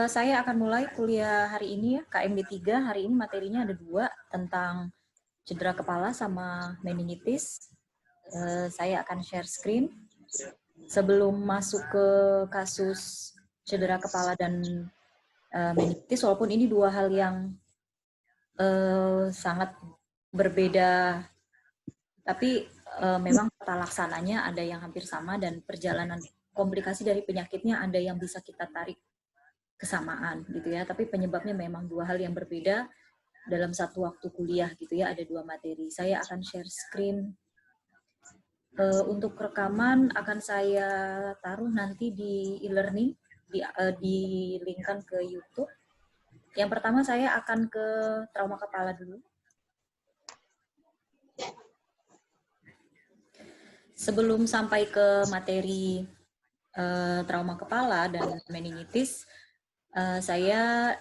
Saya akan mulai kuliah hari ini ya, KMD 3. Hari ini materinya ada 2 tentang cedera kepala sama meningitis. Saya akan share screen. Sebelum masuk ke kasus cedera kepala dan meningitis, walaupun ini 2 hal yang sangat berbeda, tapi memang tata laksananya ada yang hampir sama dan perjalanan komplikasi dari penyakitnya ada yang bisa kita tarik kesamaan gitu ya, tapi penyebabnya memang 2 hal yang berbeda dalam satu waktu kuliah gitu ya, ada 2 materi. Saya akan share screen. Untuk rekaman akan saya taruh nanti di e-learning, di linkkan ke YouTube. Yang pertama saya akan ke trauma kepala dulu. Sebelum sampai ke materi trauma kepala dan meningitis, saya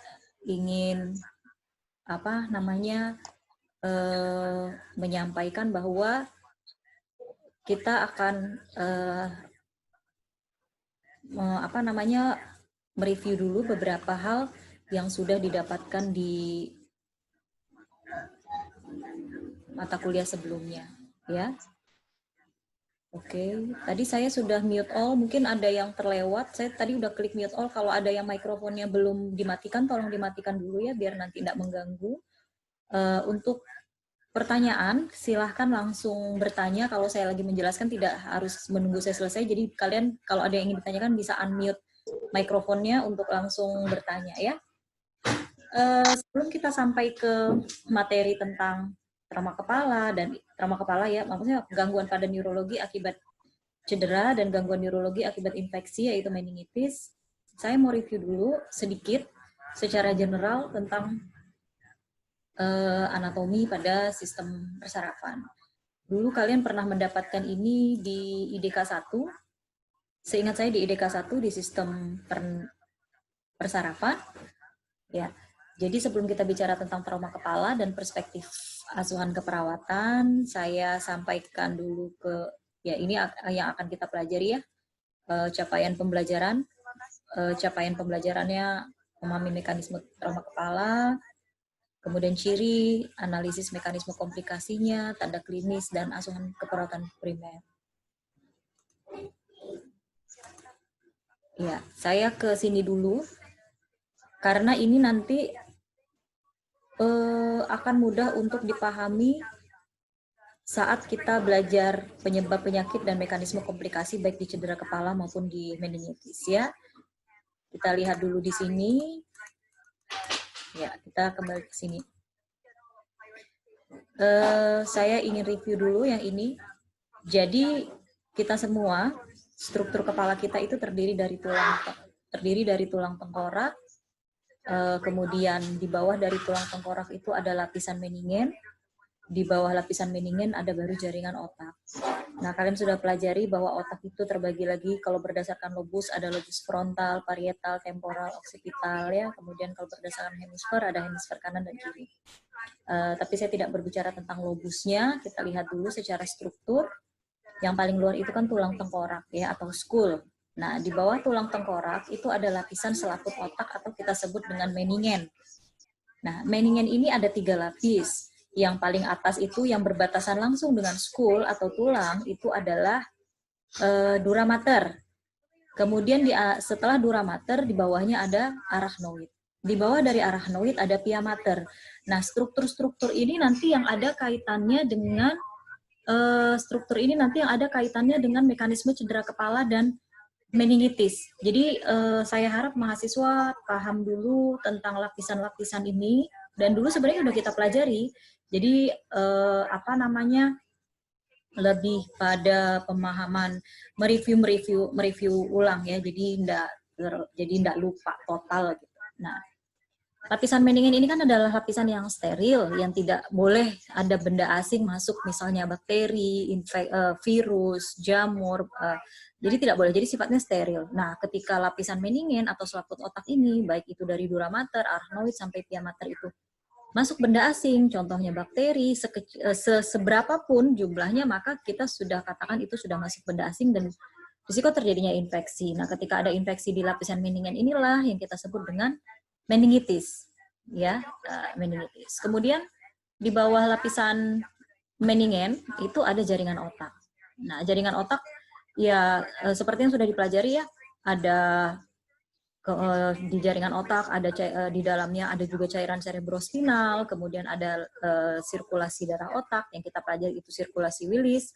ingin menyampaikan bahwa kita akan mereview dulu beberapa hal yang sudah didapatkan di mata kuliah sebelumnya, ya. Oke, tadi saya sudah mute all, mungkin ada yang terlewat. Saya tadi udah klik mute all. Kalau ada yang mikrofonnya belum dimatikan, tolong dimatikan dulu ya, biar nanti tidak mengganggu. Untuk pertanyaan, silahkan langsung bertanya. Kalau saya lagi menjelaskan tidak harus menunggu saya selesai. Jadi kalian kalau ada yang ingin ditanyakan bisa unmute mikrofonnya untuk langsung bertanya ya. Sebelum kita sampai ke materi tentang trauma kepala ya, maksudnya gangguan pada neurologi akibat cedera dan gangguan neurologi akibat infeksi yaitu meningitis, saya mau review dulu sedikit secara general tentang anatomi pada sistem persarafan. Dulu kalian pernah mendapatkan ini di IDK 1. Seingat saya di IDK 1 di sistem persarafan. Ya. Jadi sebelum kita bicara tentang trauma kepala dan perspektif asuhan keperawatan, saya sampaikan dulu ke ya ini yang akan kita pelajari ya. Capaian pembelajarannya memahami mekanisme trauma kepala, kemudian ciri, analisis mekanisme komplikasinya, tanda klinis, dan asuhan keperawatan primer. Ya, saya ke sini dulu, karena ini nanti akan mudah untuk dipahami saat kita belajar penyebab penyakit dan mekanisme komplikasi baik di cedera kepala maupun di meningitis ya. Kita lihat dulu di sini. Ya, kita kembali ke sini. Saya ingin review dulu yang ini. Jadi kita semua struktur kepala kita itu terdiri dari tulang tengkorak. Kemudian di bawah dari tulang tengkorak itu ada lapisan meningen. Di bawah lapisan meningen ada baru jaringan otak. Nah, kalian sudah pelajari bahwa otak itu terbagi lagi kalau berdasarkan lobus ada lobus frontal, parietal, temporal, occipital ya. Kemudian kalau berdasarkan hemisfer ada hemisfer kanan dan kiri. Tapi saya tidak berbicara tentang lobusnya. Kita lihat dulu secara struktur. Yang paling luar itu kan tulang tengkorak ya atau skull. Nah, di bawah tulang tengkorak itu ada lapisan selaput otak atau kita sebut dengan meningen. Nah, meningen ini ada 3 lapis. Yang paling atas itu yang berbatasan langsung dengan skull atau tulang itu adalah dura mater. Kemudian setelah dura mater di bawahnya ada arachnoid. Di bawah dari arachnoid ada pia mater. Nah, struktur-struktur ini nanti yang ada kaitannya dengan mekanisme cedera kepala dan meningitis. Jadi saya harap mahasiswa paham dulu tentang lapisan-lapisan ini dan dulu sebenarnya sudah kita pelajari. Jadi lebih pada pemahaman mereview ulang ya. Jadi enggak lupa total gitu. Nah, lapisan meningen ini kan adalah lapisan yang steril, yang tidak boleh ada benda asing masuk, misalnya bakteri, virus, jamur, jadi tidak boleh, jadi sifatnya steril. Nah, ketika lapisan meningen atau selaput otak ini, baik itu dari dura mater, arachnoid, sampai pia mater itu masuk benda asing, contohnya bakteri, seberapapun jumlahnya, maka kita sudah katakan itu sudah masuk benda asing dan risiko terjadinya infeksi. Nah, ketika ada infeksi di lapisan meningen inilah yang kita sebut dengan meningitis, ya, meningitis. Kemudian di bawah lapisan meningen itu ada jaringan otak. Nah, jaringan otak ya seperti yang sudah dipelajari ya, ada di jaringan otak ada di dalamnya ada juga cairan cerebrospinal, kemudian ada sirkulasi darah otak yang kita pelajari itu sirkulasi Willis,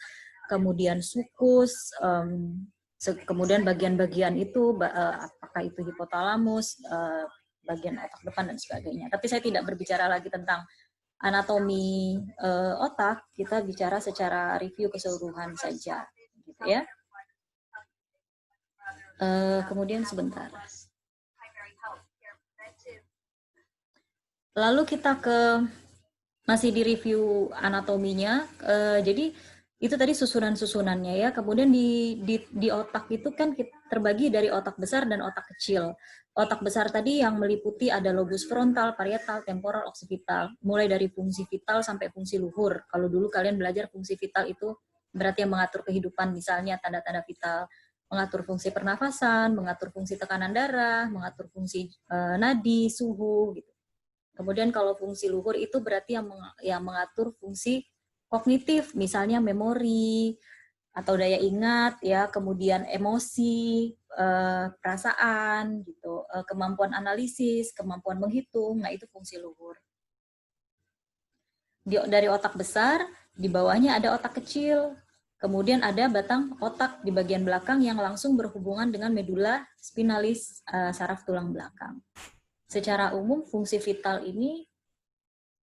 kemudian sulcus, kemudian bagian-bagian itu apakah itu hipotalamus, bagian otak depan dan sebagainya. Tapi saya tidak berbicara lagi tentang anatomi otak, kita bicara secara review keseluruhan saja, gitu ya. Kemudian sebentar. Lalu kita masih di review anatominya. Jadi itu tadi susunan-susunannya ya. Kemudian di otak itu kan terbagi dari otak besar dan otak kecil. Otak besar tadi yang meliputi ada lobus frontal, parietal, temporal, occipital. Mulai dari fungsi vital sampai fungsi luhur. Kalau dulu kalian belajar fungsi vital itu berarti yang mengatur kehidupan, misalnya tanda-tanda vital, mengatur fungsi pernafasan, mengatur fungsi tekanan darah, mengatur fungsi nadi, suhu, gitu. Kemudian kalau fungsi luhur itu berarti yang mengatur fungsi kognitif, misalnya memori atau daya ingat, ya, kemudian emosi, perasaan, gitu, kemampuan analisis, kemampuan menghitung. Nah, itu fungsi luhur. Dari otak besar, di bawahnya ada otak kecil. Kemudian ada batang otak di bagian belakang yang langsung berhubungan dengan medula spinalis, saraf tulang belakang. Secara umum fungsi vital ini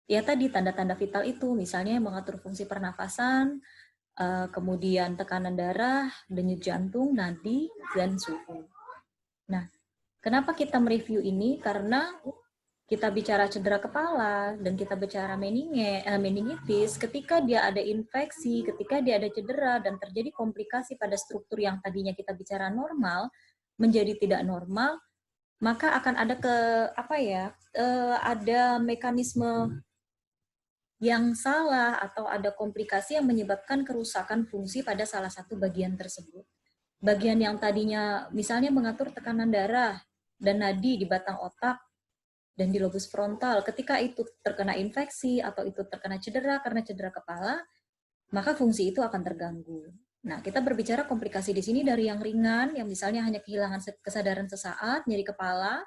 ya tadi tanda-tanda vital itu, misalnya mengatur fungsi pernafasan, kemudian tekanan darah, denyut jantung, nadi, dan suhu. Nah, kenapa kita mereview ini? Karena kita bicara cedera kepala dan kita bicara meningitis, ketika dia ada infeksi, ketika dia ada cedera dan terjadi komplikasi pada struktur yang tadinya kita bicara normal menjadi tidak normal, maka akan ada ada mekanisme yang salah atau ada komplikasi yang menyebabkan kerusakan fungsi pada salah satu bagian tersebut. Bagian yang tadinya misalnya mengatur tekanan darah dan nadi di batang otak dan di lobus frontal, ketika itu terkena infeksi atau itu terkena cedera karena cedera kepala, maka fungsi itu akan terganggu. Nah, kita berbicara komplikasi di sini dari yang ringan, yang misalnya hanya kehilangan kesadaran sesaat, nyeri kepala,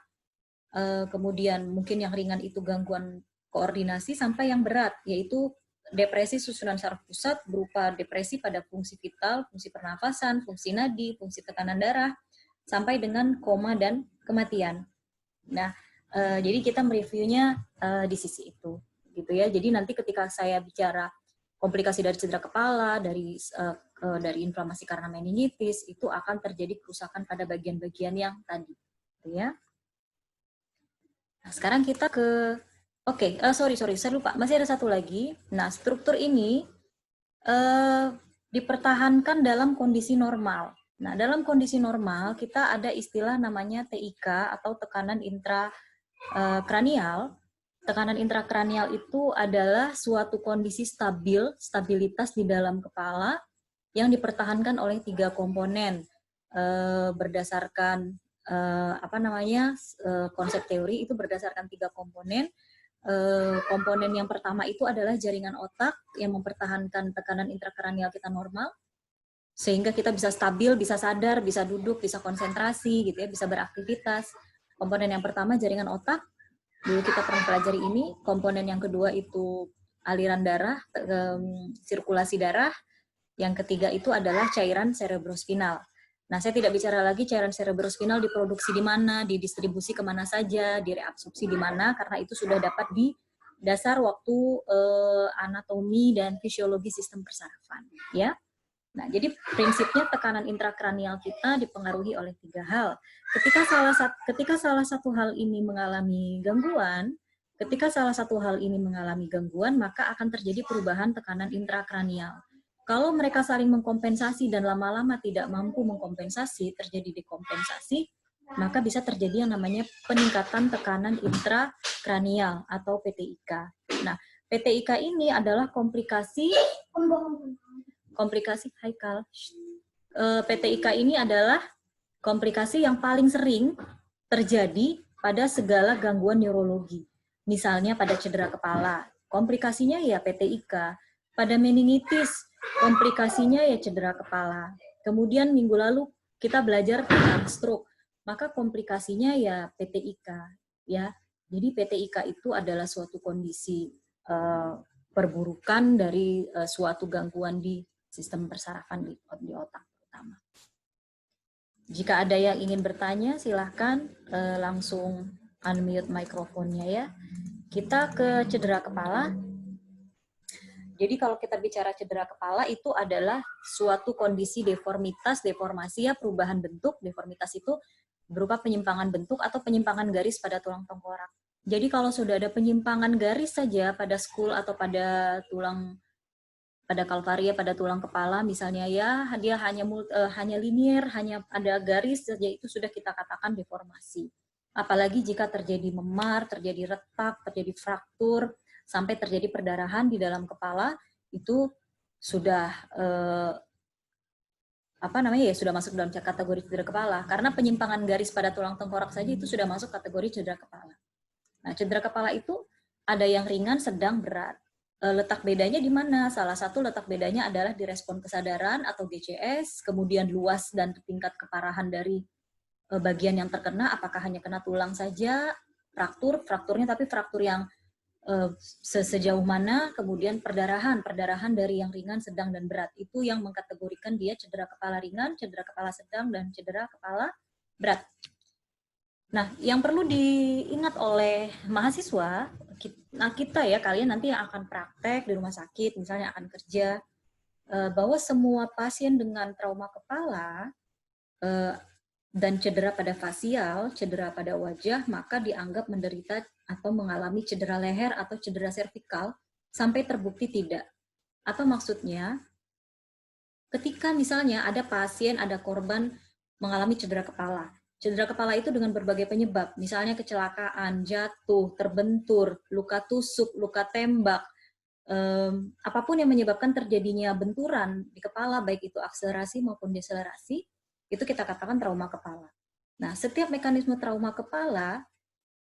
kemudian mungkin yang ringan itu gangguan koordinasi, sampai yang berat, yaitu depresi susunan saraf pusat berupa depresi pada fungsi vital, fungsi pernafasan, fungsi nadi, fungsi tekanan darah, sampai dengan koma dan kematian. Nah, jadi kita mereviewnya di sisi itu, gitu ya. Jadi nanti ketika saya bicara komplikasi dari cedera kepala, dari inflamasi karena meningitis, itu akan terjadi kerusakan pada bagian-bagian yang tadi, gitu ya. Nah, sekarang kita sorry, saya lupa, masih ada satu lagi. Nah, struktur ini dipertahankan dalam kondisi normal. Nah, dalam kondisi normal, kita ada istilah namanya TIK atau tekanan intrakranial. Tekanan intrakranial itu adalah suatu kondisi stabilitas di dalam kepala yang dipertahankan oleh 3 komponen berdasarkan konsep teori itu berdasarkan 3 komponen. Komponen yang pertama itu adalah jaringan otak yang mempertahankan tekanan intrakranial kita normal sehingga kita bisa stabil, bisa sadar, bisa duduk, bisa konsentrasi, gitu ya, bisa beraktivitas. Komponen yang pertama jaringan otak. Dulu kita pernah pelajari ini. Komponen yang kedua itu aliran darah, sirkulasi darah. Yang ketiga itu adalah cairan cerebrospinal. Nah, saya tidak bicara lagi cairan cerebrospinal diproduksi di mana, didistribusi kemana saja, direabsorpsi di mana, karena itu sudah dapat di dasar waktu anatomi dan fisiologi sistem persarafan. Ya. Nah, jadi prinsipnya tekanan intrakranial kita dipengaruhi oleh 3 hal. Ketika salah satu hal ini mengalami gangguan, maka akan terjadi perubahan tekanan intrakranial. Kalau mereka saling mengkompensasi dan lama-lama tidak mampu mengkompensasi, terjadi dekompensasi, maka bisa terjadi yang namanya peningkatan tekanan intrakranial atau PTIK. Nah, PTIK ini adalah komplikasi Haikal. PTIK ini adalah komplikasi yang paling sering terjadi pada segala gangguan neurologi. Misalnya pada cedera kepala, komplikasinya ya PTIK. Pada meningitis, komplikasinya ya cedera kepala. Kemudian minggu lalu kita belajar tentang stroke, maka komplikasinya ya PTIK. Ya, jadi PTIK itu adalah suatu kondisi perburukan dari suatu gangguan di sistem persarafan di otak terutama. Jika ada yang ingin bertanya, silahkan langsung unmute mikrofonnya ya. Kita ke cedera kepala. Jadi kalau kita bicara cedera kepala itu adalah suatu kondisi deformitas, deformasi ya, perubahan bentuk. Deformitas itu berupa penyimpangan bentuk atau penyimpangan garis pada tulang tengkorak. Jadi kalau sudah ada penyimpangan garis saja pada skull atau pada tulang, pada kalvaria, pada tulang kepala misalnya ya, dia hanya linier, hanya ada garis saja, itu sudah kita katakan deformasi. Apalagi jika terjadi memar, terjadi retak, terjadi fraktur, sampai terjadi perdarahan di dalam kepala, itu sudah sudah masuk dalam kategori cedera kepala. Karena penyimpangan garis pada tulang tengkorak saja itu sudah masuk kategori cedera kepala. Nah, cedera kepala itu ada yang ringan, sedang, berat. Letak bedanya di mana? Salah satu letak bedanya adalah di respon kesadaran atau GCS, kemudian luas dan tingkat keparahan dari bagian yang terkena, apakah hanya kena tulang saja, frakturnya tapi fraktur yang sejauh mana, kemudian perdarahan dari yang ringan, sedang, dan berat. Itu yang mengkategorikan dia cedera kepala ringan, cedera kepala sedang, dan cedera kepala berat. Nah, yang perlu diingat oleh mahasiswa, kita ya, kalian nanti yang akan praktek di rumah sakit, misalnya akan kerja, bahwa semua pasien dengan trauma kepala dan cedera pada fasial, cedera pada wajah, maka dianggap menderita atau mengalami cedera leher atau cedera servikal sampai terbukti tidak. Apa maksudnya? Ketika misalnya ada pasien, ada korban mengalami cedera kepala. Cedera kepala itu dengan berbagai penyebab, misalnya kecelakaan, jatuh, terbentur, luka tusuk, luka tembak, apapun yang menyebabkan terjadinya benturan di kepala, baik itu akselerasi maupun deselerasi, itu kita katakan trauma kepala. Nah, setiap mekanisme trauma kepala,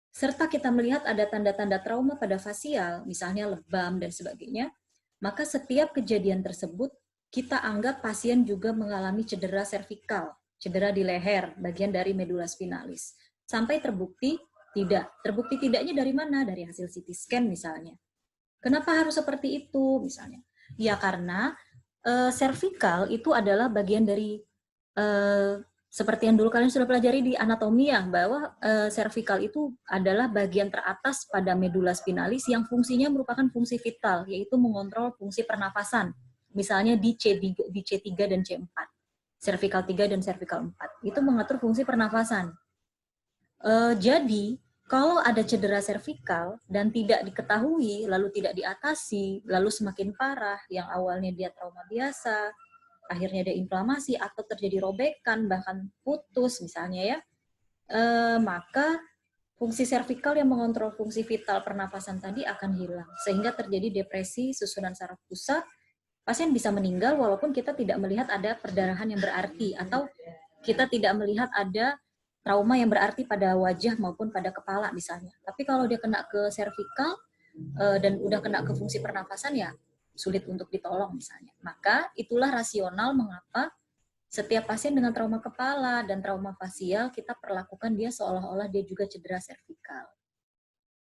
serta kita melihat ada tanda-tanda trauma pada fasial, misalnya lebam dan sebagainya, maka setiap kejadian tersebut kita anggap pasien juga mengalami cedera servikal, cedera di leher, bagian dari medula spinalis. Sampai terbukti tidak. Terbukti tidaknya dari mana? Dari hasil CT scan misalnya. Kenapa harus seperti itu misalnya? Ya karena servikal itu adalah bagian dari seperti yang dulu kalian sudah pelajari di anatomi ya, bahwa servikal itu adalah bagian teratas pada medula spinalis yang fungsinya merupakan fungsi vital, yaitu mengontrol fungsi pernafasan. Misalnya di C3 dan C4. Cervical 3 dan cervical 4. Itu mengatur fungsi pernafasan. Jadi, kalau ada cedera cervical dan tidak diketahui, lalu tidak diatasi, lalu semakin parah, yang awalnya dia trauma biasa, akhirnya ada inflamasi atau terjadi robekan, bahkan putus misalnya ya, maka fungsi cervical yang mengontrol fungsi vital pernafasan tadi akan hilang. Sehingga terjadi depresi, susunan saraf pusat, pasien bisa meninggal walaupun kita tidak melihat ada perdarahan yang berarti atau kita tidak melihat ada trauma yang berarti pada wajah maupun pada kepala misalnya. Tapi kalau dia kena ke servikal dan udah kena ke fungsi pernafasan ya sulit untuk ditolong misalnya. Maka itulah rasional mengapa setiap pasien dengan trauma kepala dan trauma fasial kita perlakukan dia seolah-olah dia juga cedera servikal.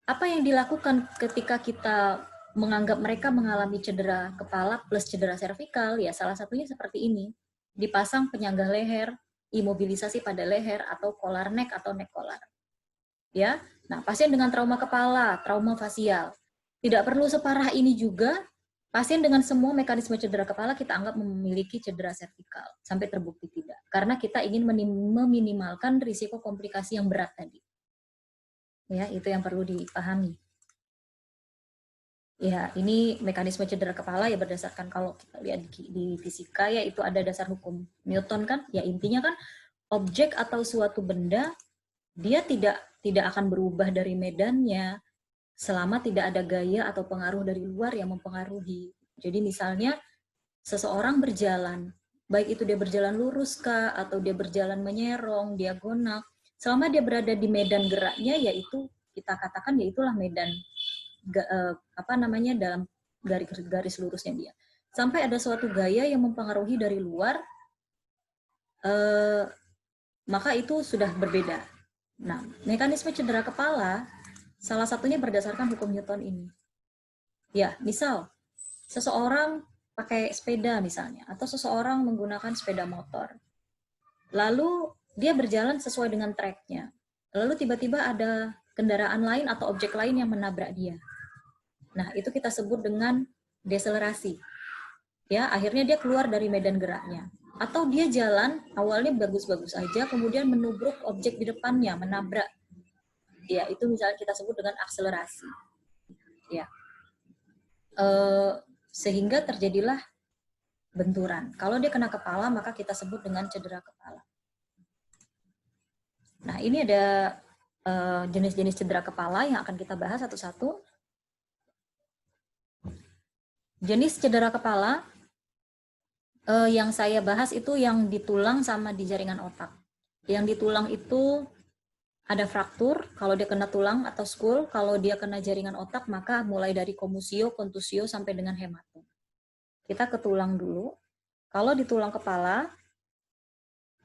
Apa yang dilakukan ketika kita menganggap mereka mengalami cedera kepala plus cedera servikal, ya salah satunya seperti ini. Dipasang penyangga leher, imobilisasi pada leher, atau collar neck atau neck collar. Ya, nah pasien dengan trauma kepala, trauma fasial. Tidak perlu separah ini juga, pasien dengan semua mekanisme cedera kepala kita anggap memiliki cedera servikal, sampai terbukti tidak. Karena kita ingin meminimalkan risiko komplikasi yang berat tadi. Ya, itu yang perlu dipahami. Ya, ini mekanisme cedera kepala ya berdasarkan kalau kita lihat di fisika ya itu ada dasar hukum Newton kan. Ya intinya kan objek atau suatu benda dia tidak akan berubah dari medannya selama tidak ada gaya atau pengaruh dari luar yang mempengaruhi. Jadi misalnya seseorang berjalan baik itu dia berjalan lurus kah, atau dia berjalan menyerong, diagonal, selama dia berada di medan geraknya, yaitu kita katakan yaitulah medan dalam garis lurusnya dia. Sampai ada suatu gaya yang mempengaruhi dari luar, maka itu sudah berbeda. Nah, mekanisme cedera kepala salah satunya berdasarkan hukum Newton ini. Ya, misal seseorang pakai sepeda misalnya, atau seseorang menggunakan sepeda motor. Lalu dia berjalan sesuai dengan tracknya. Lalu tiba-tiba ada kendaraan lain atau objek lain yang menabrak dia. Nah, itu kita sebut dengan deselerasi. Ya, akhirnya dia keluar dari medan geraknya. Atau dia jalan, awalnya bagus-bagus aja, kemudian menubruk objek di depannya, menabrak. Ya, itu misalnya kita sebut dengan akselerasi. Ya. Sehingga terjadilah benturan. Kalau dia kena kepala, maka kita sebut dengan cedera kepala. Nah, ini ada jenis-jenis cedera kepala yang akan kita bahas satu-satu. Jenis cedera kepala yang saya bahas itu yang di tulang sama di jaringan otak. Yang di tulang itu ada fraktur, kalau dia kena tulang atau skul, kalau dia kena jaringan otak, maka mulai dari komusio, kontusio, sampai dengan hematom. Kita ke tulang dulu. Kalau di tulang kepala,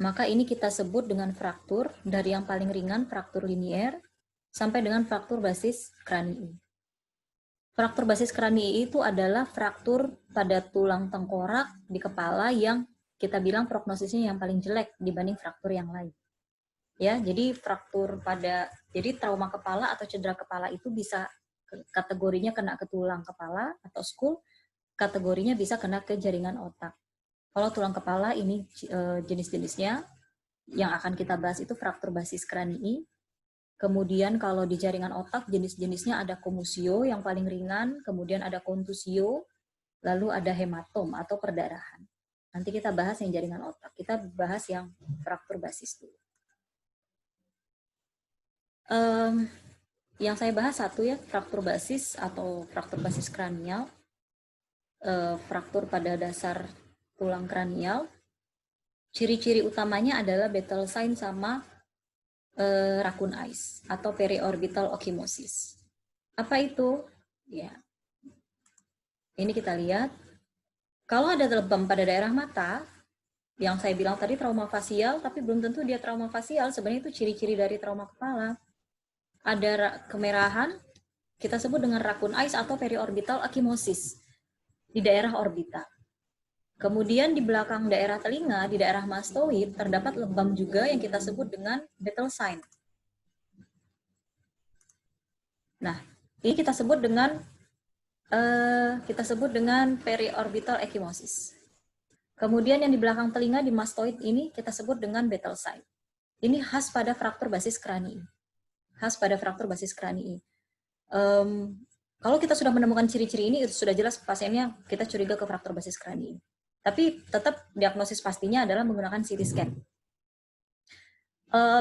maka ini kita sebut dengan fraktur, dari yang paling ringan, fraktur linier, sampai dengan fraktur basis kranii. Fraktur basis kranii itu adalah fraktur pada tulang tengkorak di kepala yang kita bilang prognosisnya yang paling jelek dibanding fraktur yang lain. Ya, jadi jadi trauma kepala atau cedera kepala itu bisa kategorinya kena ke tulang kepala atau skul, kategorinya bisa kena ke jaringan otak. Kalau tulang kepala ini jenis-jenisnya yang akan kita bahas itu fraktur basis kranii. Kemudian kalau di jaringan otak jenis-jenisnya ada komusio yang paling ringan, kemudian ada kontusio, lalu ada hematom atau perdarahan. Nanti kita bahas yang jaringan otak. Kita bahas yang fraktur basis dulu. Yang saya bahas satu ya, fraktur basis atau fraktur basis kranial, fraktur pada dasar tulang kranial. Ciri-ciri utamanya adalah Bettelstein sama raccoon eyes atau periorbital occimosis. Apa itu? Ya, ini kita lihat. Kalau ada lebam pada daerah mata, yang saya bilang tadi trauma fasial, tapi belum tentu dia trauma fasial. Sebenarnya itu ciri-ciri dari trauma kepala. Ada kemerahan, kita sebut dengan raccoon eyes atau periorbital occimosis di daerah orbita. Kemudian di belakang daerah telinga, di daerah mastoid, terdapat lebam juga yang kita sebut dengan Bettelstein. Nah, ini kita sebut dengan periorbital ecchymosis. Kemudian yang di belakang telinga di mastoid ini kita sebut dengan Bettelstein. Ini khas pada fraktur basis kranii. Kalau kita sudah menemukan ciri-ciri ini, itu sudah jelas pasiennya kita curiga ke fraktur basis kranii. Tapi tetap diagnosis pastinya adalah menggunakan CT scan.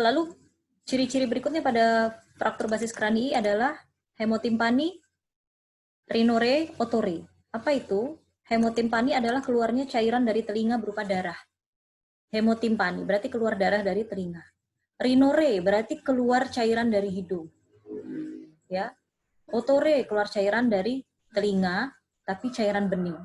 Lalu ciri-ciri berikutnya pada fraktur basis kranii adalah hemotimpani, rhinore, otore. Apa itu? Hemotimpani adalah keluarnya cairan dari telinga berupa darah. Hemotimpani berarti keluar darah dari telinga. Rhinore berarti keluar cairan dari hidung. Ya. Otore keluar cairan dari telinga tapi cairan bening.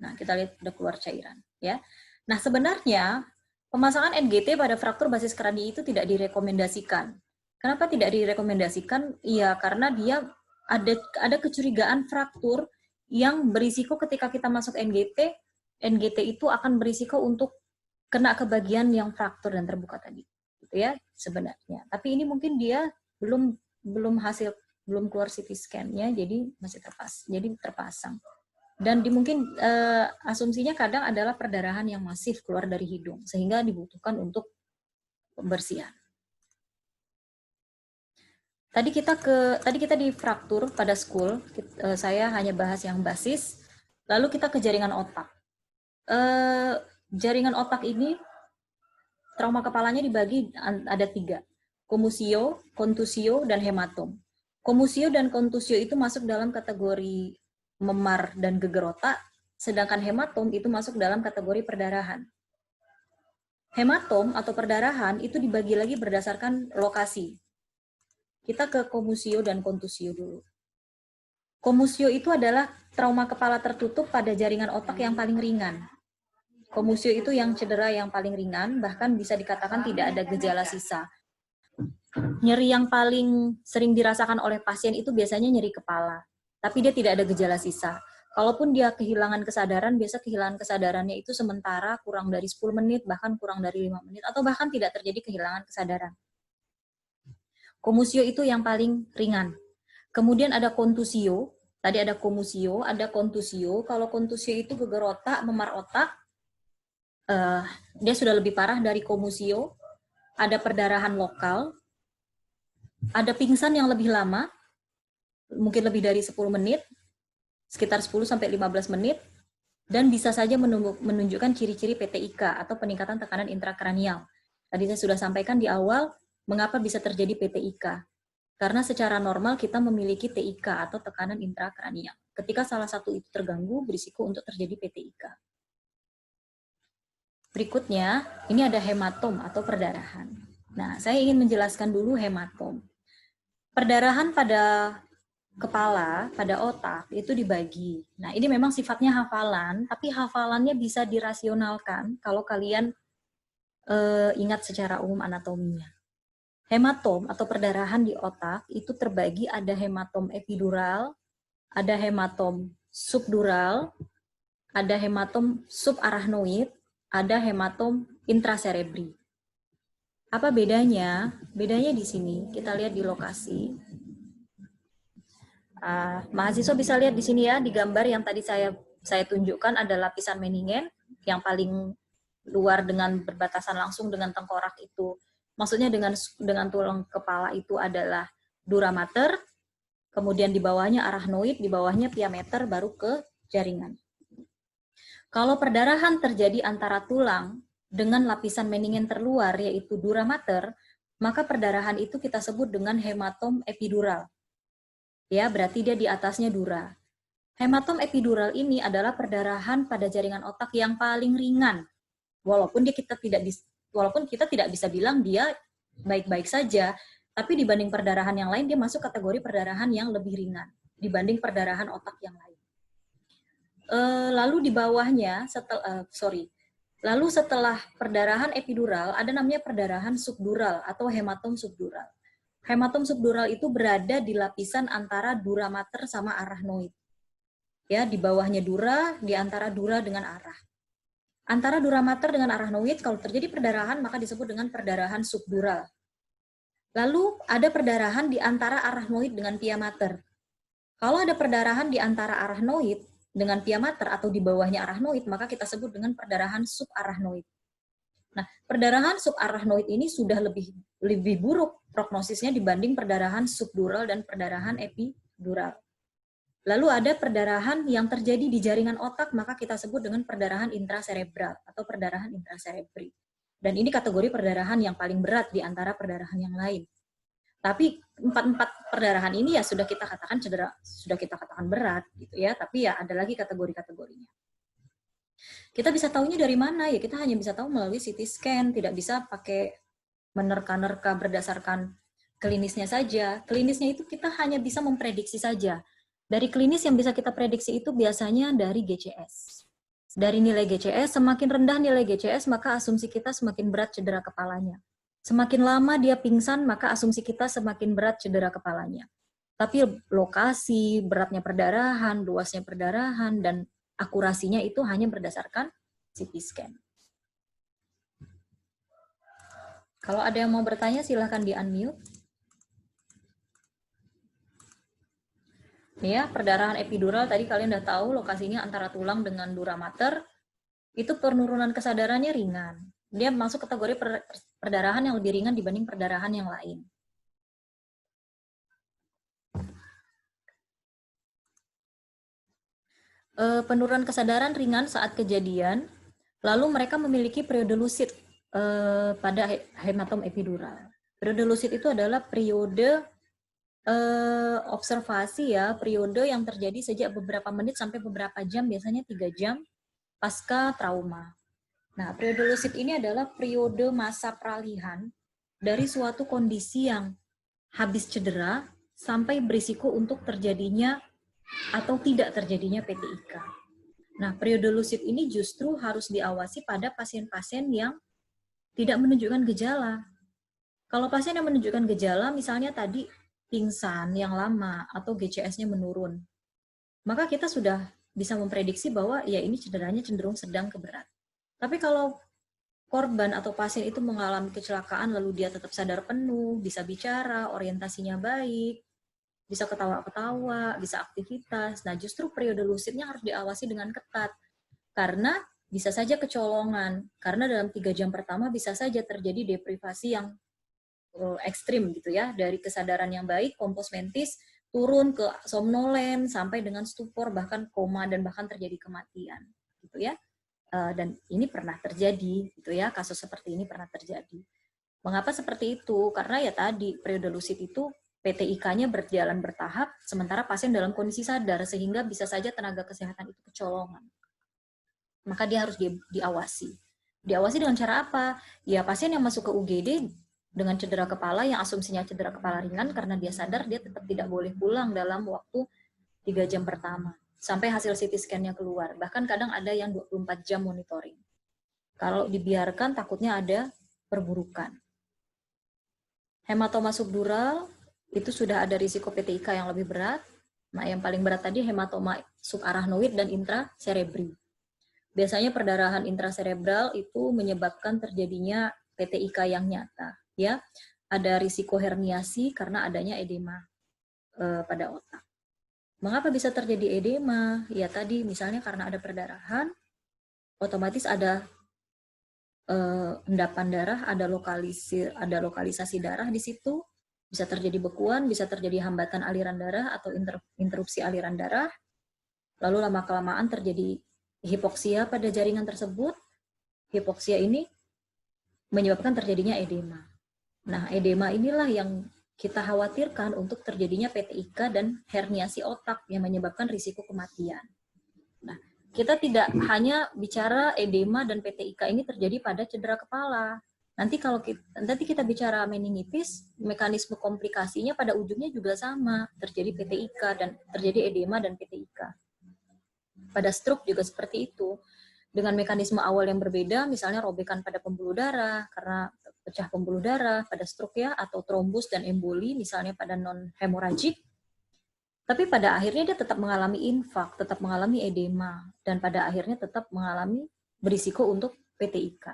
Nah, kita lihat udah keluar cairan, ya. Nah, sebenarnya pemasangan NGT pada fraktur basis kranii itu tidak direkomendasikan. Kenapa tidak direkomendasikan? Iya, karena dia ada kecurigaan fraktur yang berisiko ketika kita masuk NGT, NGT itu akan berisiko untuk kena ke bagian yang fraktur dan terbuka tadi, gitu ya sebenarnya. Tapi ini mungkin dia belum keluar CT scan-nya, jadi masih terpasang. Dan mungkin asumsinya kadang adalah perdarahan yang masif keluar dari hidung, sehingga dibutuhkan untuk pembersihan. Tadi kita di fraktur pada skul, saya hanya bahas yang basis, lalu kita ke jaringan otak. Jaringan otak ini, trauma kepalanya dibagi ada 3, komusio, kontusio, dan hematom. Komusio dan kontusio itu masuk dalam kategori memar dan geger otak, sedangkan hematom itu masuk dalam kategori perdarahan. Hematom atau perdarahan itu dibagi lagi berdasarkan lokasi. Kita ke komusio dan kontusio dulu. Komusio itu adalah trauma kepala tertutup pada jaringan otak yang paling ringan. Komusio itu yang cedera yang paling ringan, bahkan bisa dikatakan tidak ada gejala sisa. Nyeri yang paling sering dirasakan oleh pasien itu biasanya nyeri kepala, tapi dia tidak ada gejala sisa. Kalaupun dia kehilangan kesadaran, biasa kehilangan kesadarannya itu sementara, kurang dari 10 menit, bahkan kurang dari 5 menit, atau bahkan tidak terjadi kehilangan kesadaran. Komusio itu yang paling ringan. Kemudian ada kontusio, tadi ada komusio, ada kontusio. Kalau kontusio itu geger otak, memar otak, dia sudah lebih parah dari komusio. Ada perdarahan lokal, ada pingsan yang lebih lama, mungkin lebih dari 10 menit, sekitar 10-15 menit, dan bisa saja menunjukkan ciri-ciri PTIK atau peningkatan tekanan intrakranial. Tadi saya sudah sampaikan di awal, mengapa bisa terjadi PTIK. Karena secara normal kita memiliki TIK atau tekanan intrakranial. Ketika salah satu itu terganggu, berisiko untuk terjadi PTIK. Berikutnya, ini ada hematom atau perdarahan. Nah, saya ingin menjelaskan dulu hematom. Perdarahan pada kepala, pada otak, itu dibagi. Nah, ini memang sifatnya hafalan, tapi hafalannya bisa dirasionalkan kalau kalian ingat secara umum anatominya. Hematom atau perdarahan di otak itu terbagi ada hematom epidural, ada hematom subdural, ada hematom subarachnoid, ada hematom intracerebri. Apa bedanya? Bedanya di sini, kita lihat di lokasi. Mahasiswa bisa lihat di sini ya, di gambar yang tadi saya tunjukkan ada lapisan meningen yang paling luar dengan berbatasan langsung dengan tengkorak itu. Maksudnya dengan tulang kepala itu adalah dura mater, kemudian di bawahnya arachnoid, di bawahnya pia mater, baru ke jaringan. Kalau perdarahan terjadi antara tulang dengan lapisan meningen terluar, yaitu dura mater, maka perdarahan itu kita sebut dengan hematom epidural. Ya, berarti dia di atasnya dura. Hematom epidural ini adalah perdarahan pada jaringan otak yang paling ringan. Walaupun kita tidak bisa bilang dia baik-baik saja, tapi dibanding perdarahan yang lain dia masuk kategori perdarahan yang lebih ringan dibanding perdarahan otak yang lain. Lalu di bawahnya lalu setelah perdarahan epidural ada namanya perdarahan subdural atau hematom subdural. Hematom subdural itu berada di lapisan antara dura mater sama arachnoid. Ya, di bawahnya dura, di antara dura dengan arah. Antara dura mater dengan arachnoid, kalau terjadi perdarahan maka disebut dengan perdarahan subdural. Lalu ada perdarahan di antara arachnoid dengan pia mater. Kalau ada perdarahan di antara arachnoid dengan pia mater atau di bawahnya arachnoid, maka kita sebut dengan perdarahan subarachnoid. Nah, perdarahan subarachnoid ini sudah lebih buruk prognosisnya dibanding perdarahan subdural dan perdarahan epidural. Lalu ada perdarahan yang terjadi di jaringan otak, maka kita sebut dengan perdarahan intracerebral atau perdarahan intracerebri. Dan ini kategori perdarahan yang paling berat di antara perdarahan yang lain. Tapi empat perdarahan ini ya sudah kita katakan cedera, sudah kita katakan berat gitu ya, tapi ya ada lagi kategori-kategorinya. Kita bisa tahunya dari mana? Ya kita hanya bisa tahu melalui CT scan, tidak bisa pakai menerka-nerka berdasarkan klinisnya saja. Klinisnya itu kita hanya bisa memprediksi saja. Dari klinis yang bisa kita prediksi itu biasanya dari GCS. Dari nilai GCS, semakin rendah nilai GCS, maka asumsi kita semakin berat cedera kepalanya. Semakin lama dia pingsan, maka asumsi kita semakin berat cedera kepalanya. Tapi lokasi, beratnya perdarahan, luasnya perdarahan, dan akurasinya itu hanya berdasarkan CT scan. Kalau ada yang mau bertanya, silahkan di-unmute. Ya, perdarahan epidural tadi kalian udah tahu lokasinya antara tulang dengan dura mater. Itu penurunan kesadarannya ringan. Dia masuk kategori perdarahan yang lebih ringan dibanding perdarahan yang lain. Penurunan kesadaran ringan saat kejadian, lalu mereka memiliki periode lucid pada hematom epidural. Periode lucid itu adalah periode Observasi ya, periode yang terjadi sejak beberapa menit sampai beberapa jam, biasanya 3 jam pasca trauma. Nah, periode lucid ini adalah periode masa peralihan dari suatu kondisi yang habis cedera sampai berisiko untuk terjadinya atau tidak terjadinya PTIK. Nah, periode lucid ini justru harus diawasi pada pasien-pasien yang tidak menunjukkan gejala. Kalau pasien yang menunjukkan gejala, misalnya tadi pingsan yang lama atau GCS-nya menurun, maka kita sudah bisa memprediksi bahwa ya ini cederanya cenderung sedang ke berat. Tapi kalau korban atau pasien itu mengalami kecelakaan lalu dia tetap sadar penuh, bisa bicara, orientasinya baik, bisa ketawa-ketawa, bisa aktivitas, nah justru periode lucidnya harus diawasi dengan ketat. Karena bisa saja kecolongan, karena dalam 3 jam pertama bisa saja terjadi deprivasi yang ekstrim gitu ya, dari kesadaran yang baik, kompos mentis, turun ke somnolen, sampai dengan stupor, bahkan koma, dan bahkan terjadi kematian gitu ya. Dan ini pernah terjadi gitu ya, kasus seperti ini pernah terjadi. Mengapa seperti itu? Karena ya tadi periode lucid itu PTIK-nya berjalan bertahap, sementara pasien dalam kondisi sadar, sehingga bisa saja tenaga kesehatan itu kecolongan. Maka dia harus diawasi. Diawasi dengan cara apa? Ya pasien yang masuk ke UGD dengan cedera kepala yang asumsinya cedera kepala ringan, karena dia sadar dia tetap tidak boleh pulang dalam waktu 3 jam pertama sampai hasil CT scan-nya keluar. Bahkan kadang ada yang 24 jam monitoring. Kalau dibiarkan takutnya ada perburukan. Hematoma subdural itu sudah ada risiko PTIK yang lebih berat. Nah, yang paling berat tadi hematoma subarachnoid dan intracerebri. Biasanya perdarahan intracerebral itu menyebabkan terjadinya PTIK yang nyata. Ya, ada risiko herniasi karena adanya edema pada otak. Mengapa bisa terjadi edema? Ya tadi misalnya karena ada perdarahan, otomatis ada endapan darah, ada lokalisasi darah di situ, bisa terjadi bekuan, bisa terjadi hambatan aliran darah atau interupsi aliran darah. Lalu lama-kelamaan terjadi hipoksia pada jaringan tersebut. Hipoksia ini menyebabkan terjadinya edema. Nah, edema inilah yang kita khawatirkan untuk terjadinya PTIK dan herniasi otak yang menyebabkan risiko kematian. Nah, kita tidak hanya bicara edema dan PTIK ini terjadi pada cedera kepala. Nanti kita bicara meningitis, mekanisme komplikasinya pada ujungnya juga sama, terjadi PTIK dan terjadi edema dan PTIK. Pada stroke juga seperti itu. Dengan mekanisme awal yang berbeda, misalnya robekan pada pembuluh darah karena pecah pembuluh darah pada stroke ya, atau trombus dan emboli misalnya pada non-hemoragik. Tapi pada akhirnya dia tetap mengalami infak, tetap mengalami edema, dan pada akhirnya tetap mengalami berisiko untuk PTIK.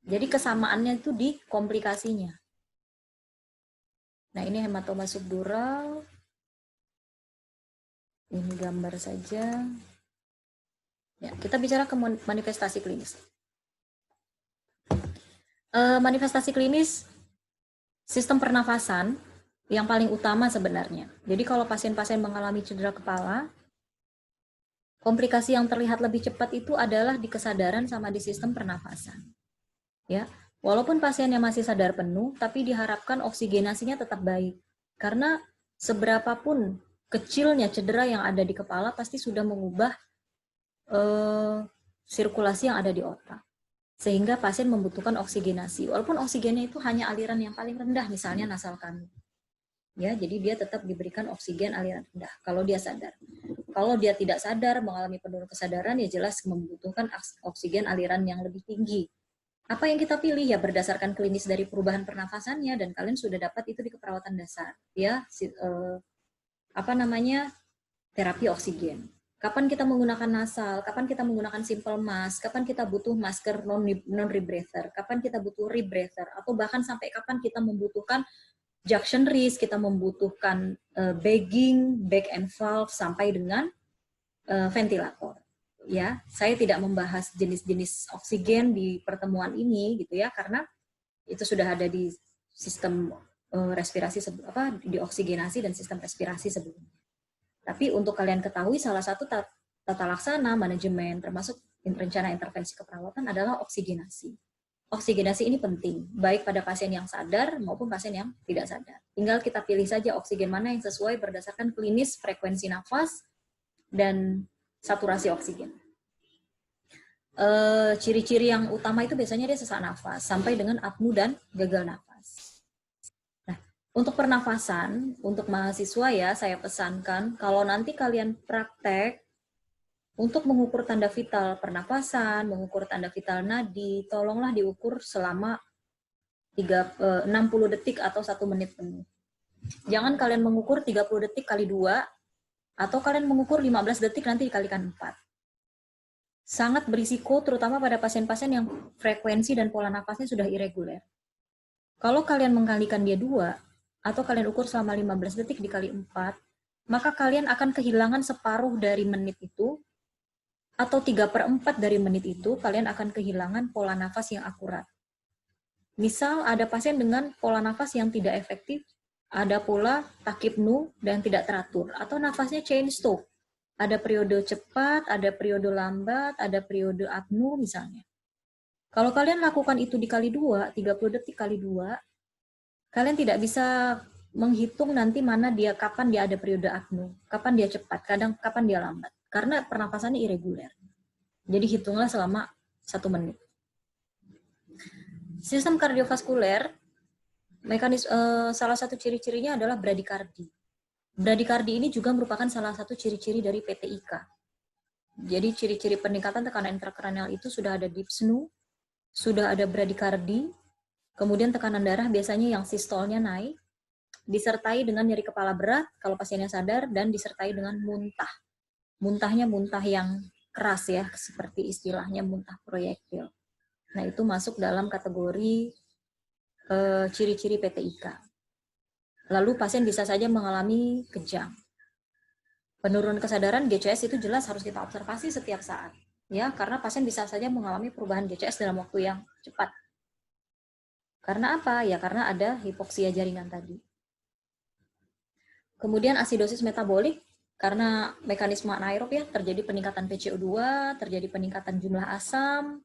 Jadi kesamaannya itu di komplikasinya. Nah, ini hematoma subdural. Ini gambar saja. Ya, kita bicara ke manifestasi klinis. Manifestasi klinis sistem pernafasan yang paling utama sebenarnya. Jadi kalau pasien-pasien mengalami cedera kepala, komplikasi yang terlihat lebih cepat itu adalah di kesadaran sama di sistem pernafasan. Ya, walaupun pasiennya masih sadar penuh, tapi diharapkan oksigenasinya tetap baik. Karena seberapapun kecilnya cedera yang ada di kepala pasti sudah mengubah sirkulasi yang ada di otak. Sehingga pasien membutuhkan oksigenasi. Walaupun oksigennya itu hanya aliran yang paling rendah, misalnya nasal kami. Ya, jadi dia tetap diberikan oksigen aliran rendah kalau dia sadar. Kalau dia tidak sadar, mengalami penurunan kesadaran, ya jelas membutuhkan oksigen aliran yang lebih tinggi. Apa yang kita pilih ya berdasarkan klinis dari perubahan pernafasannya, dan kalian sudah dapat itu di keperawatan dasar. Ya, terapi oksigen. Kapan kita menggunakan nasal, kapan kita menggunakan simple mask, kapan kita butuh masker non-rebreather, kapan kita butuh rebreather, atau bahkan sampai kapan kita membutuhkan Jackson wrist, kita membutuhkan bagging, bag and valve, sampai dengan ventilator. Ya, saya tidak membahas jenis-jenis oksigen di pertemuan ini gitu ya, karena itu sudah ada di sistem respirasi di oksigenasi dan sistem respirasi sebelumnya. Tapi untuk kalian ketahui, salah satu tata laksana manajemen termasuk rencana intervensi keperawatan adalah oksigenasi. oksigenasi ini penting, baik pada pasien yang sadar maupun pasien yang tidak sadar. Tinggal kita pilih saja oksigen mana yang sesuai berdasarkan klinis, frekuensi nafas, dan saturasi oksigen. Ciri-ciri yang utama itu biasanya dia sesak nafas, sampai dengan apnu dan gagal nafas. Nah, untuk pernafasan, untuk mahasiswa ya, saya pesankan, kalau nanti kalian praktek, untuk mengukur tanda vital pernafasan, mengukur tanda vital nadi, tolonglah diukur selama 60 detik atau 1 menit penuh. Jangan kalian mengukur 30 detik kali 2, atau kalian mengukur 15 detik nanti dikalikan 4. Sangat berisiko terutama pada pasien-pasien yang frekuensi dan pola nafasnya sudah irreguler. Kalau kalian mengkalikan dia 2, atau kalian ukur selama 15 detik dikali 4, maka kalian akan kehilangan separuh dari menit itu, atau 3/4 dari menit itu, kalian akan kehilangan pola nafas yang akurat. Misal ada pasien dengan pola nafas yang tidak efektif, ada pola takipnu dan tidak teratur, atau nafasnya chain stop. Ada periode cepat, ada periode lambat, ada periode apnu misalnya. Kalau kalian lakukan itu dikali 2, 30 detik kali 2, kalian tidak bisa menghitung nanti kapan dia ada periode apnu, kapan dia cepat, kapan dia lambat. Karena pernapasannya irreguler. Jadi hitunglah selama 1 menit. Sistem kardiovaskuler, salah satu ciri-cirinya adalah bradikardi. Bradikardi ini juga merupakan salah satu ciri-ciri dari PTIK. Jadi ciri-ciri peningkatan tekanan intrakranial itu sudah ada dyspnea, sudah ada bradikardi, kemudian tekanan darah biasanya yang sistolnya naik, disertai dengan nyeri kepala berat kalau pasiennya sadar, dan disertai dengan muntah. Muntahnya muntah yang keras ya, seperti istilahnya muntah proyektil. Nah, itu masuk dalam kategori ciri-ciri PTIK. Lalu pasien bisa saja mengalami kejang. Penurunan kesadaran GCS itu jelas harus kita observasi setiap saat, ya, karena pasien bisa saja mengalami perubahan GCS dalam waktu yang cepat. Karena apa? Ya karena ada hipoksia jaringan tadi. Kemudian asidosis metabolik, karena mekanisme anaerob ya, terjadi peningkatan PCO2, terjadi peningkatan jumlah asam.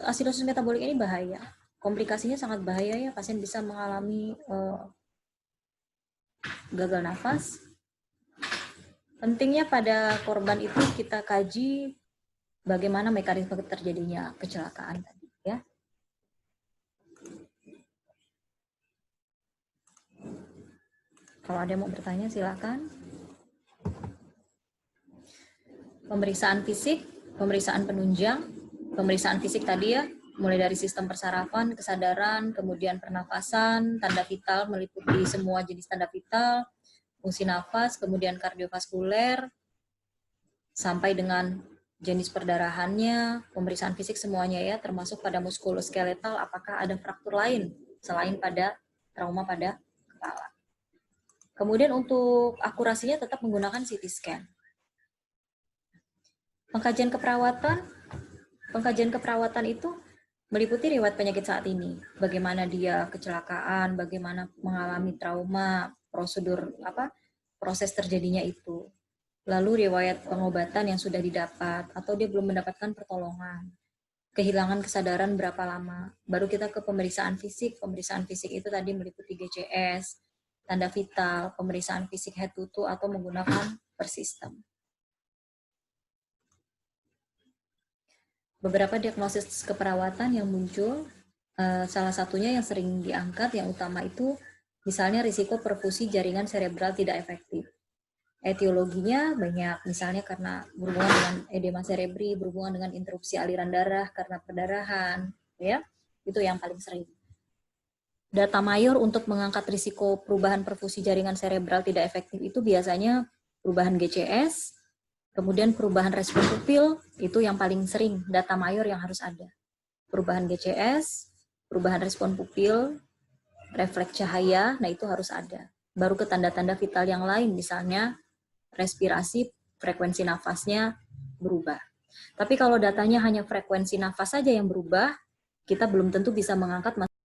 Asidosis metabolik ini bahaya. Komplikasinya sangat bahaya ya, pasien bisa mengalami gagal nafas. Pentingnya pada korban itu kita kaji bagaimana mekanisme terjadinya kecelakaan tadi ya. Kalau ada yang mau bertanya silakan. Pemeriksaan fisik, pemeriksaan penunjang, pemeriksaan fisik tadi ya, mulai dari sistem persarafan, kesadaran, kemudian pernafasan, tanda vital meliputi semua jenis tanda vital, fungsi nafas, kemudian kardiovaskuler, sampai dengan jenis perdarahannya, pemeriksaan fisik semuanya ya, termasuk pada muskuloskeletal, apakah ada fraktur lain selain pada trauma pada kepala. Kemudian untuk akurasinya tetap menggunakan CT scan. Pengkajian keperawatan itu meliputi riwayat penyakit saat ini, bagaimana dia kecelakaan, bagaimana mengalami trauma, proses terjadinya itu. Lalu riwayat pengobatan yang sudah didapat atau dia belum mendapatkan pertolongan. Kehilangan kesadaran berapa lama. Baru kita ke pemeriksaan fisik. Pemeriksaan fisik itu tadi meliputi GCS, tanda vital, pemeriksaan fisik head to toe atau menggunakan persistem. Beberapa diagnosis keperawatan yang muncul, salah satunya yang sering diangkat, yang utama itu misalnya risiko perfusi jaringan serebral tidak efektif. Etiologinya banyak, misalnya karena berhubungan dengan edema cerebri, berhubungan dengan interupsi aliran darah karena perdarahan, ya, itu yang paling sering. Data mayor untuk mengangkat risiko perubahan perfusi jaringan serebral tidak efektif itu biasanya perubahan GCS, kemudian perubahan respon pupil, itu yang paling sering, data mayor yang harus ada. Perubahan GCS, perubahan respon pupil, refleks cahaya, nah itu harus ada. Baru ke tanda-tanda vital yang lain, misalnya respirasi, frekuensi nafasnya berubah. Tapi kalau datanya hanya frekuensi nafas saja yang berubah, kita belum tentu bisa mengangkat